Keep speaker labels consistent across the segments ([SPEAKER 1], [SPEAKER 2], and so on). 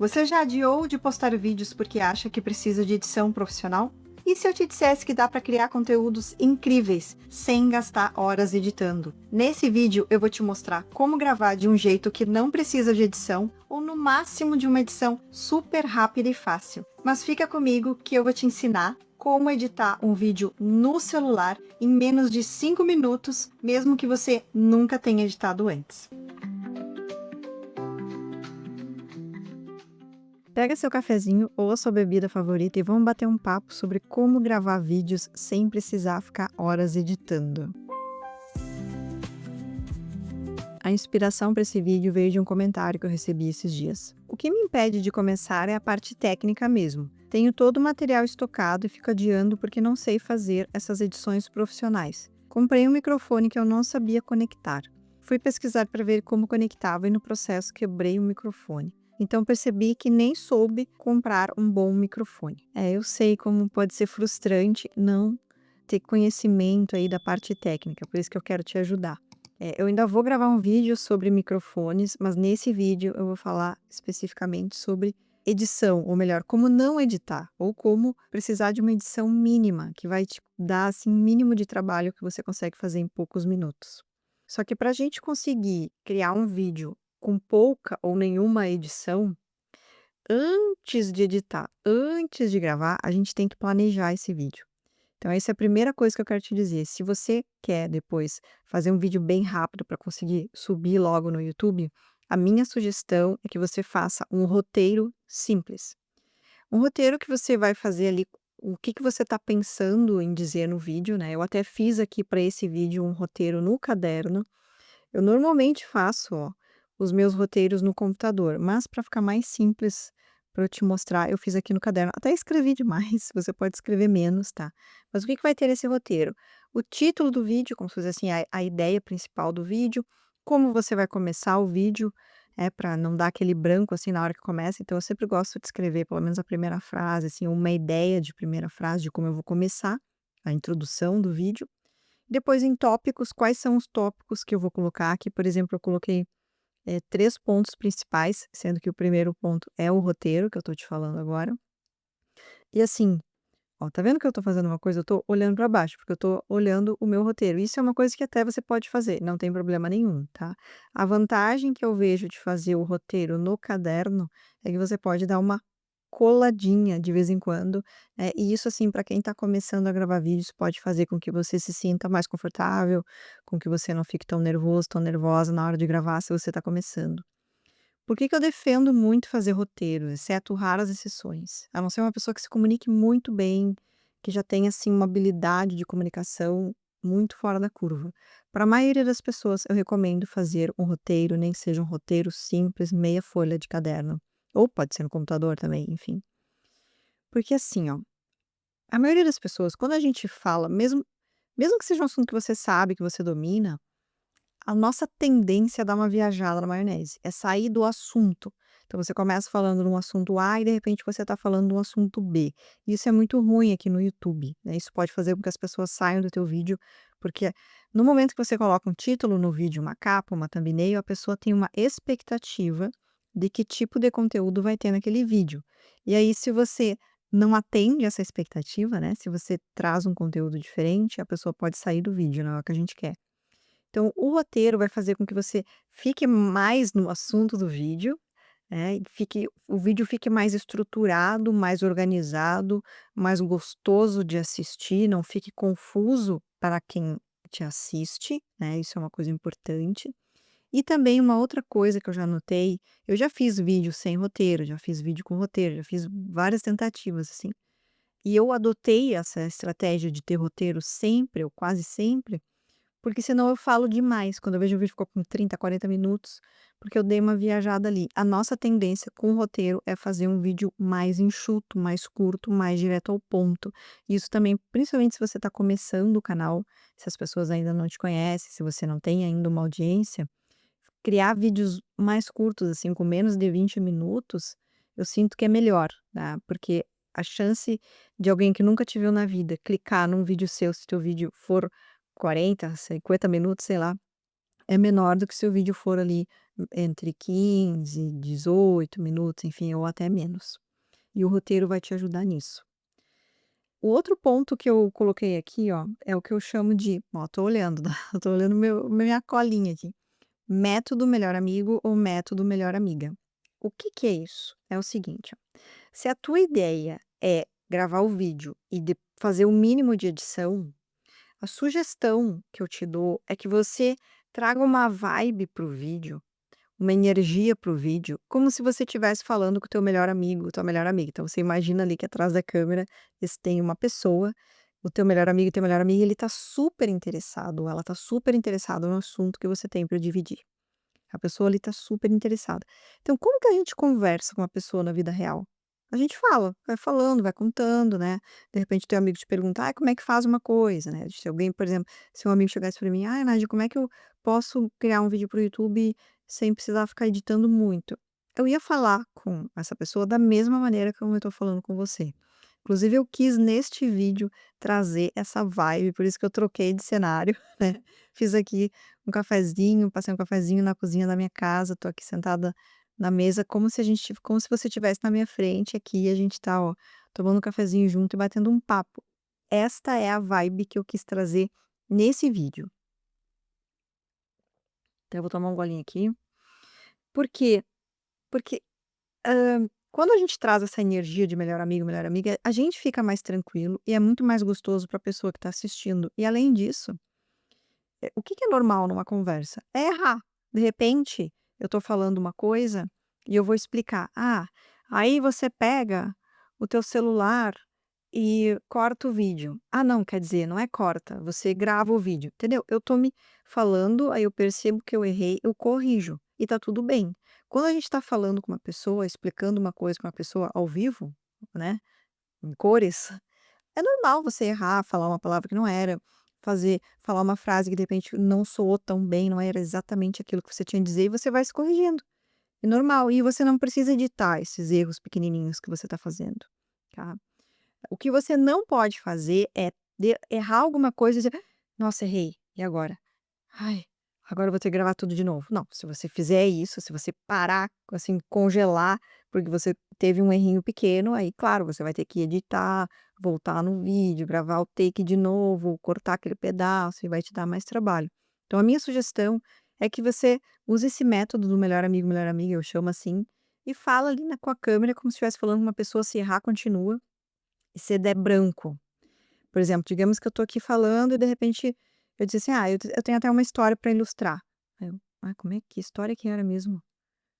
[SPEAKER 1] Você já adiou de postar vídeos porque acha que precisa de edição profissional? E se eu te dissesse que dá para criar conteúdos incríveis sem gastar horas editando? Nesse vídeo eu vou te mostrar como gravar de um jeito que não precisa de edição ou no máximo de uma edição super rápida e fácil. Mas fica comigo que eu vou te ensinar como editar um vídeo no celular em menos de 5 minutos, mesmo que você nunca tenha editado antes. Pega seu cafezinho ou a sua bebida favorita e vamos bater um papo sobre como gravar vídeos sem precisar ficar horas editando. A inspiração para esse vídeo veio de um comentário que eu recebi esses dias. O que me impede de começar é a parte técnica mesmo. Tenho todo o material estocado e fico adiando porque não sei fazer essas edições profissionais. Comprei um microfone que eu não sabia conectar. Fui pesquisar para ver como conectava e no processo quebrei o microfone. Então percebi que nem soube comprar um bom microfone. Eu sei como pode ser frustrante não ter conhecimento aí da parte técnica, por isso que eu quero te ajudar. Eu ainda vou gravar um vídeo sobre microfones, mas nesse vídeo eu vou falar especificamente sobre edição, ou melhor, como não editar, ou como precisar de uma edição mínima, que vai te dar assim, um mínimo de trabalho que você consegue fazer em poucos minutos. Só que para a gente conseguir criar um vídeo com pouca ou nenhuma edição, antes de editar, antes de gravar, a gente tem que planejar esse vídeo. Então, essa é a primeira coisa que eu quero te dizer. Se você quer depois fazer um vídeo bem rápido para conseguir subir logo no YouTube, a minha sugestão é que você faça um roteiro simples. Um roteiro que você vai fazer ali, o que você está pensando em dizer no vídeo, né? Eu até fiz aqui para esse vídeo um roteiro no caderno. Eu normalmente faço, ó, os meus roteiros no computador, mas para ficar mais simples para eu te mostrar, eu fiz aqui no caderno. Até escrevi demais, você pode escrever menos, tá? Mas o que vai ter nesse roteiro? O título do vídeo, como se fosse assim, a ideia principal do vídeo, como você vai começar o vídeo, para não dar aquele branco assim na hora que começa. Então, eu sempre gosto de escrever pelo menos a primeira frase, assim, uma ideia de primeira frase de como eu vou começar, a introdução do vídeo. Depois em tópicos, quais são os tópicos que eu vou colocar aqui, por exemplo, eu coloquei, 3 pontos principais, sendo que o primeiro ponto é o roteiro, que eu tô te falando agora. E assim, ó, tá vendo que eu tô fazendo uma coisa? Eu tô olhando para baixo, porque eu tô olhando o meu roteiro. Isso é uma coisa que até você pode fazer, não tem problema nenhum, tá? A vantagem que eu vejo de fazer o roteiro no caderno é que você pode dar uma coladinha de vez em quando, e isso, assim, para quem está começando a gravar vídeos, pode fazer com que você se sinta mais confortável, com que você não fique tão nervoso, tão nervosa na hora de gravar, se você está começando. Por que que eu defendo muito fazer roteiro, exceto raras exceções? A não ser uma pessoa que se comunique muito bem, que já tenha, assim, uma habilidade de comunicação muito fora da curva. Para a maioria das pessoas, eu recomendo fazer um roteiro, nem que seja um roteiro simples, meia folha de caderno. Ou pode ser no computador também, enfim. Porque assim, ó, a maioria das pessoas, quando a gente fala, mesmo que seja um assunto que você sabe, que você domina, a nossa tendência é dar uma viajada na maionese, é sair do assunto. Então você começa falando de um assunto A e de repente você está falando de um assunto B. Isso é muito ruim aqui no YouTube, né? Isso pode fazer com que as pessoas saiam do teu vídeo, porque no momento que você coloca um título no vídeo, uma capa, uma thumbnail, a pessoa tem uma expectativa de que tipo de conteúdo vai ter naquele vídeo. E aí, se você não atende essa expectativa, né? Se você traz um conteúdo diferente, a pessoa pode sair do vídeo, não é o que a gente quer. Então, o roteiro vai fazer com que você fique mais no assunto do vídeo, né, e o vídeo fique mais estruturado, mais organizado, mais gostoso de assistir, não fique confuso para quem te assiste, né, isso é uma coisa importante. E também uma outra coisa que eu já notei, eu já fiz vídeo sem roteiro, já fiz vídeo com roteiro, já fiz várias tentativas, assim, e eu adotei essa estratégia de ter roteiro sempre ou quase sempre, porque senão eu falo demais, quando eu vejo o vídeo ficou com 30, 40 minutos, porque eu dei uma viajada ali. A nossa tendência com o roteiro é fazer um vídeo mais enxuto, mais curto, mais direto ao ponto. Isso também, principalmente se você está começando o canal, se as pessoas ainda não te conhecem, se você não tem ainda uma audiência, criar vídeos mais curtos, assim, com menos de 20 minutos, eu sinto que é melhor, tá? Porque a chance de alguém que nunca te viu na vida clicar num vídeo seu, se teu vídeo for 40, 50 minutos, sei lá, é menor do que se o vídeo for ali entre 15 e 18 minutos, enfim, ou até menos. E o roteiro vai te ajudar nisso. O outro ponto que eu coloquei aqui, ó, é o que eu chamo de, ó, tô olhando, eu tô olhando minha colinha aqui. Método melhor amigo ou método melhor amiga. O que que é isso? É o seguinte, ó, se a tua ideia é gravar o vídeo e fazer o mínimo de edição, a sugestão que eu te dou é que você traga uma vibe para o vídeo, uma energia para o vídeo, como se você estivesse falando com o teu melhor amigo, tua melhor amiga. Então você imagina ali que atrás da câmera tem uma pessoa, o teu melhor amigo, teu melhor amiga, ele tá super interessado, ela tá super interessada no assunto que você tem para dividir. A pessoa ali tá super interessada. Então, como que a gente conversa com uma pessoa na vida real? A gente fala, vai falando, vai contando, né? De repente, teu amigo te pergunta, ah, como é que faz uma coisa, né? Se alguém, por exemplo, se um amigo chegasse para mim, ah, Nádia, como é que eu posso criar um vídeo para o YouTube sem precisar ficar editando muito? Eu ia falar com essa pessoa da mesma maneira como eu tô falando com você. Inclusive, eu quis neste vídeo trazer essa vibe, por isso que eu troquei de cenário, né? Fiz aqui um cafezinho, passei um cafezinho na cozinha da minha casa, tô aqui sentada na mesa como se você estivesse na minha frente aqui e a gente tá, ó, tomando um cafezinho junto e batendo um papo. Esta é a vibe que eu quis trazer nesse vídeo. Então eu vou tomar um golinho aqui. Por quê? Porque, quando a gente traz essa energia de melhor amigo, melhor amiga, a gente fica mais tranquilo e é muito mais gostoso para a pessoa que está assistindo. E além disso, o que que é normal numa conversa? É errar. De repente, eu estou falando uma coisa e eu vou explicar. Ah, aí você pega o teu celular e corta o vídeo. Ah, não, quer dizer, não é corta, você grava o vídeo, entendeu? Eu tô me falando, aí eu percebo que eu errei, eu corrijo e tá tudo bem. Quando a gente tá falando com uma pessoa, explicando uma coisa com uma pessoa ao vivo, né, em cores, é normal você errar, falar uma palavra que não era, falar uma frase que de repente não soou tão bem, não era exatamente aquilo que você tinha a dizer e você vai se corrigindo. É normal, e você não precisa editar esses erros pequenininhos que você está fazendo, tá. O que você não pode fazer é errar alguma coisa e dizer: "Nossa, errei, e agora? Ai, agora eu vou ter que gravar tudo de novo". Não, se você fizer isso, se você parar, assim, congelar, porque você teve um errinho pequeno, aí claro, você vai ter que editar, voltar no vídeo, gravar o take de novo, cortar aquele pedaço e vai te dar mais trabalho. Então a minha sugestão é que você use esse método do melhor amigo, melhor amiga, eu chamo assim, e fala ali com a câmera como se estivesse falando com uma pessoa, se errar, continua, e se der branco, por exemplo, digamos que eu tô aqui falando e de repente eu disse assim: "Ah, eu tenho até uma história para ilustrar". Aí eu: "Ah, como é que história que era mesmo?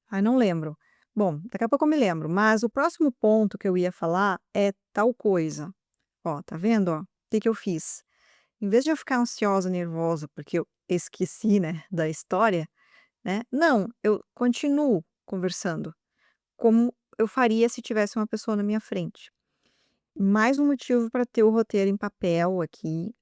[SPEAKER 1] Ai, não lembro". Bom, daqui a pouco eu me lembro, mas o próximo ponto que eu ia falar é tal coisa. Ó, tá vendo, ó? O que que eu fiz? Em vez de eu ficar ansiosa, nervosa, porque eu esqueci, né, da história, né, não, eu continuo conversando, como eu faria se tivesse uma pessoa na minha frente. Mais um motivo para ter o roteiro em papel aqui,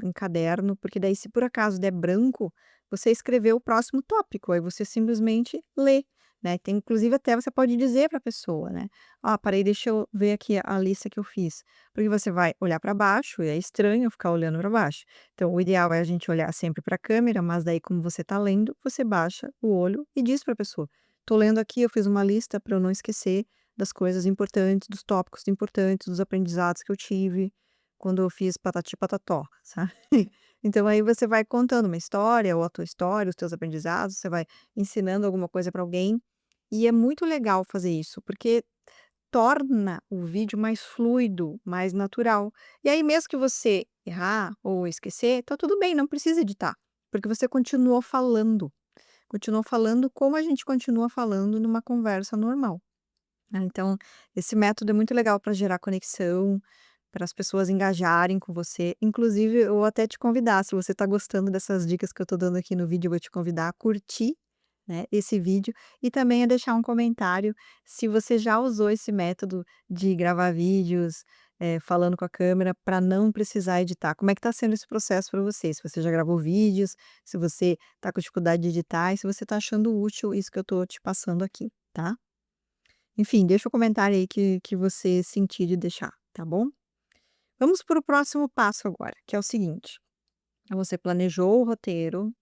[SPEAKER 1] em caderno, porque daí se por acaso der branco, você escreveu o próximo tópico, aí você simplesmente lê, né. Tem inclusive até você pode dizer para a pessoa, né: "Ó, parei, deixa eu ver aqui a lista que eu fiz", porque você vai olhar para baixo e é estranho ficar olhando para baixo. Então o ideal é a gente olhar sempre para a câmera, mas daí como você está lendo, você baixa o olho e diz para a pessoa: "Tô lendo aqui, eu fiz uma lista para eu não esquecer das coisas importantes, dos tópicos importantes, dos aprendizados que eu tive quando eu fiz patati patató", sabe. Então aí você vai contando uma história ou a tua história, os teus aprendizados, você vai ensinando alguma coisa para alguém, e é muito legal fazer isso, porque torna o vídeo mais fluido, mais natural. E aí mesmo que você errar ou esquecer, tá tudo bem, não precisa editar, porque você continuou falando como a gente continua falando numa conversa normal. Então, esse método é muito legal para gerar conexão, para as pessoas engajarem com você. Inclusive, eu vou até te convidar, se você está gostando dessas dicas que eu estou dando aqui no vídeo, eu vou te convidar a curtir, né, esse vídeo e também a deixar um comentário se você já usou esse método de gravar vídeos, falando com a câmera para não precisar editar. Como é que está sendo esse processo para você? Se você já gravou vídeos, se você está com dificuldade de editar e se você está achando útil isso que eu estou te passando aqui, tá? Enfim, deixa o comentário aí que você sentir de deixar, tá bom? Vamos para o próximo passo agora, que é o seguinte: você planejou o roteiro,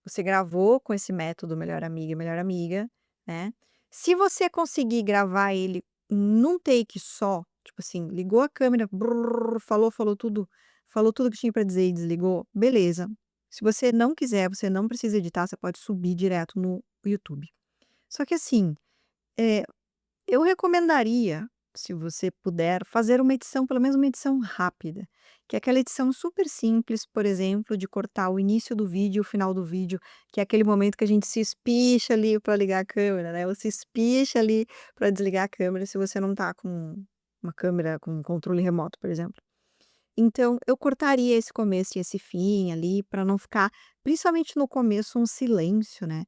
[SPEAKER 1] Você gravou com esse método melhor amiga e melhor amiga, né. Se você conseguir gravar ele num take só, tipo assim, ligou a câmera, brrr, falou tudo que tinha para dizer e desligou, beleza. Se você não quiser, você não precisa editar, você pode subir direto no YouTube. Só que assim, eh eu recomendaria, se você puder, fazer uma edição, pelo menos uma edição rápida, que é aquela edição super simples, por exemplo, de cortar o início do vídeo e o final do vídeo, que é aquele momento que a gente se espicha ali para ligar a câmera, né? Ou se espicha ali para desligar a câmera, se você não tá com uma câmera com controle remoto, por exemplo. Então, eu cortaria esse começo e esse fim ali, para não ficar, principalmente no começo, um silêncio, né?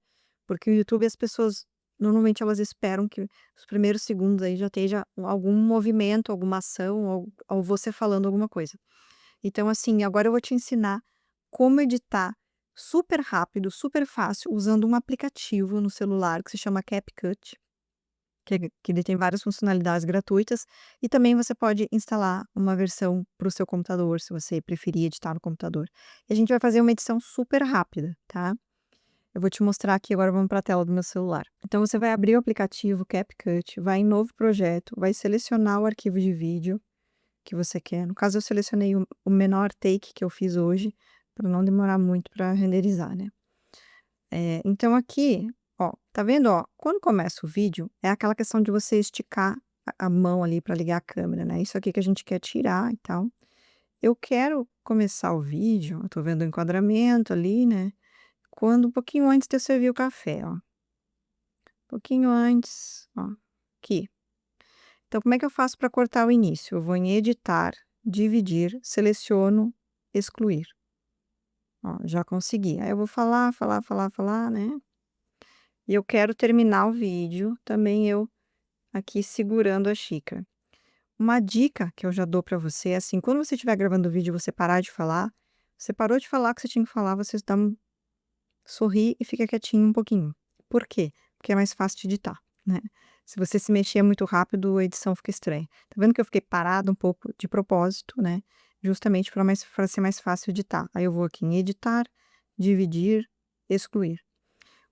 [SPEAKER 1] Porque o YouTube, as pessoas normalmente elas esperam que os primeiros segundos aí já esteja algum movimento, alguma ação, ou você falando alguma coisa. Então, assim, agora eu vou te ensinar como editar super rápido, super fácil, usando um aplicativo no celular que se chama CapCut. Que ele tem várias funcionalidades gratuitas, e também você pode instalar uma versão para o seu computador, se você preferir editar no computador. E a gente vai fazer uma edição super rápida, tá? Eu vou te mostrar aqui, agora vamos para a tela do meu celular. Então você vai abrir o aplicativo CapCut, vai em novo projeto, vai selecionar o arquivo de vídeo que você quer. No caso eu selecionei o menor take que eu fiz hoje, para não demorar muito para renderizar, né? Então aqui, ó, tá vendo, ó, quando começa o vídeo, é aquela questão de você esticar a mão ali para ligar a câmera, né, isso aqui que a gente quer tirar e tal. Eu quero começar o vídeo, eu tô vendo o enquadramento ali, né, quando um pouquinho antes de eu servir o café, ó, um pouquinho antes, ó, aqui. Então como é que eu faço para cortar o início? Eu vou em editar, dividir, seleciono, excluir. Ó, já consegui. Aí eu vou falar, falar, falar, falar, né. E eu quero terminar o vídeo, também eu aqui segurando a xícara. Uma dica que eu já dou para você é assim, quando você estiver gravando o vídeo e você parar de falar, você parou de falar o que você tinha que falar, você dá sorri e fica quietinho um pouquinho. Por quê? Porque é mais fácil de editar, né. Se você se mexer muito rápido, a edição fica estranha. Tá vendo que eu fiquei parada um pouco de propósito, né, justamente para ser mais fácil editar. Aí eu vou aqui em editar, dividir, excluir.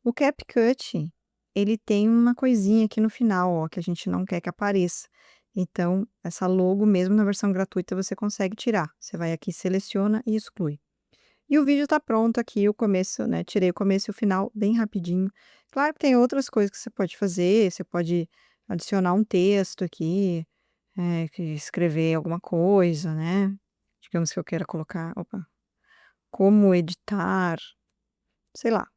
[SPEAKER 1] O CapCut, ele tem uma coisinha aqui no final, ó, que a gente não quer que apareça. Então, essa logo, mesmo na versão gratuita, você consegue tirar. Você vai aqui, seleciona e exclui. E o vídeo tá pronto aqui, o começo, né? Tirei o começo e o final bem rapidinho. Claro que tem outras coisas que você pode fazer, você pode adicionar um texto aqui, escrever alguma coisa, né? Digamos que eu queira colocar, opa, como editar, sei lá.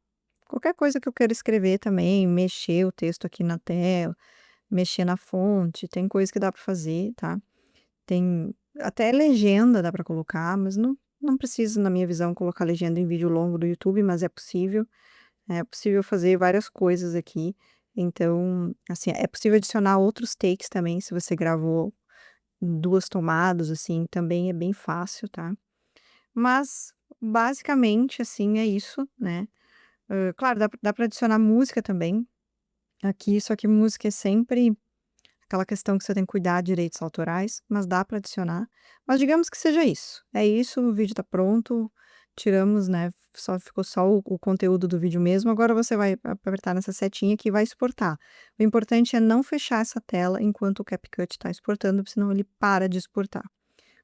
[SPEAKER 1] Qualquer coisa que eu queira escrever também, mexer o texto aqui na tela, mexer na fonte, tem coisa que dá para fazer, tá? Tem até legenda dá para colocar, mas não precisa, na minha visão, colocar legenda em vídeo longo do YouTube, mas é possível fazer várias coisas aqui. Então, assim, é possível adicionar outros takes também, se você gravou 2 tomadas, assim, também é bem fácil, tá? Mas, basicamente, assim, é isso, né? Claro, dá pra adicionar música também aqui, só que música é sempre aquela questão que você tem que cuidar de direitos autorais, mas dá para adicionar. Mas digamos que seja isso. É isso, o vídeo tá pronto, tiramos, né, só ficou só o conteúdo do vídeo mesmo, agora você vai apertar nessa setinha que vai exportar. O importante é não fechar essa tela enquanto o CapCut está exportando, senão ele para de exportar.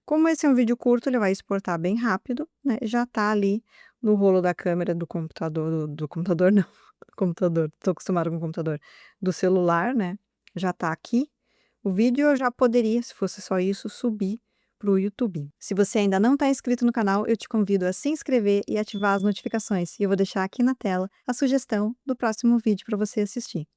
[SPEAKER 1] Como esse é um vídeo curto, ele vai exportar bem rápido, né, já tá ali no rolo da câmera do computador do computador não, do computador, tô acostumada com o computador, do celular, né, já tá aqui. O vídeo eu já poderia, se fosse só isso, subir para o YouTube. Se você ainda não está inscrito no canal, eu te convido a se inscrever e ativar as notificações, e eu vou deixar aqui na tela a sugestão do próximo vídeo para você assistir.